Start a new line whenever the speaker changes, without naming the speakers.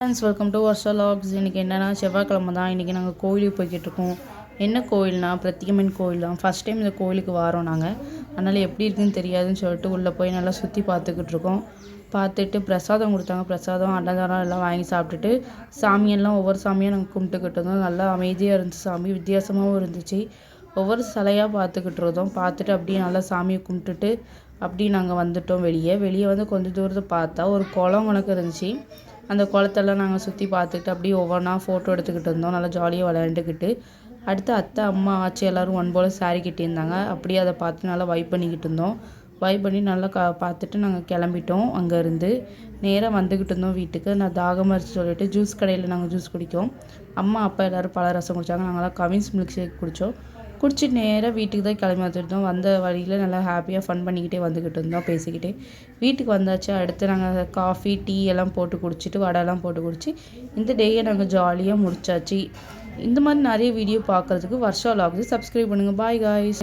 Friends welcome to Varsha logs. இன்றைக்கி என்னென்னா செவ்வாய்க்கிழமை தான். இன்றைக்கி நாங்கள் கோயிலுக்கு போய்கிட்ருக்கோம். என்ன கோயில்னா பிரத்தியம்மன் கோயில் தான். ஃபஸ்ட் டைம் இந்த கோயிலுக்கு வரோம் நாங்கள். அதனால் எப்படி இருக்குதுன்னு தெரியாதுன்னு சொல்லிட்டு உள்ளே போய் நல்லா சுற்றி பார்த்துக்கிட்ருக்கோம். பார்த்துட்டு பிரசாதம் கொடுத்தாங்க. பிரசாதம் அன்னதானம் எல்லாம் வாங்கி சாப்பிட்டுட்டு சாமியெல்லாம் ஒவ்வொரு சாமியாக நாங்கள் கும்பிட்டுக்கிட்டு இருந்தோம். நல்லா அமைதியாக இருந்துச்சு சாமி, வித்தியாசமாகவும் இருந்துச்சு. ஒவ்வொரு சிலையாக பார்த்துக்கிட்டு இருந்தோம். பார்த்துட்டு அப்படியே நல்லா சாமியை கும்பிட்டுட்டு அப்படியே நாங்கள் வந்துட்டோம். வெளியே வந்து கொஞ்சம் தூரத்தை பார்த்தா ஒரு குளம் கணக்கு இருந்துச்சு. அந்த குளத்தெல்லாம் நாங்கள் சுற்றி பார்த்துக்கிட்டு அப்படியே ஒவ்வொன்றா ஃபோட்டோ எடுத்துக்கிட்டு இருந்தோம். நல்லா ஜாலியாக விளையாண்டுக்கிட்டு அடுத்து அத்தை, அம்மா, ஆச்சி எல்லோரும் ஒன் போல் சாரீ கட்டியிருந்தாங்க. அப்படியே அதை பார்த்து நல்லா வைப் பண்ணிக்கிட்டு இருந்தோம். வைப் பண்ணி நல்லா பார்த்துட்டு நாங்கள் கிளம்பிட்டோம். அங்கேருந்து நேராக வந்துக்கிட்டு இருந்தோம் வீட்டுக்கு. நான் தாகமாக இருந்துச்சு சொல்லிட்டு ஜூஸ் கடையில் நாங்கள் ஜூஸ் குடித்தோம். அம்மா அப்பா எல்லோரும் பல ரசம் குடித்தாங்க. நாங்களாம் கவின்ஸ் மில்க் ஷேக் குடித்தோம். குடிச்சிட்டு நேராக வீட்டுக்கு தான் கிளம்பி வந்துருந்தோம். வந்த வழியில் நல்லா ஹாப்பியாக ஃபன் பண்ணிக்கிட்டே வந்துக்கிட்டு இருந்தோம், பேசிக்கிட்டே. வீட்டுக்கு வந்தாச்சு. அடுத்து நாங்கள் காஃபி, டீ எல்லாம் போட்டு குடிச்சிட்டு வடைலாம் போட்டு குடிச்சு இந்த டேயை நாங்கள் ஜாலியாக முடிச்சாச்சு. இந்த மாதிரி நிறைய வீடியோ பார்க்குறதுக்கு வர்ஷா வ்லாக்ஸ் சப்ஸ்கிரைப் பண்ணுங்கள். Bye guys.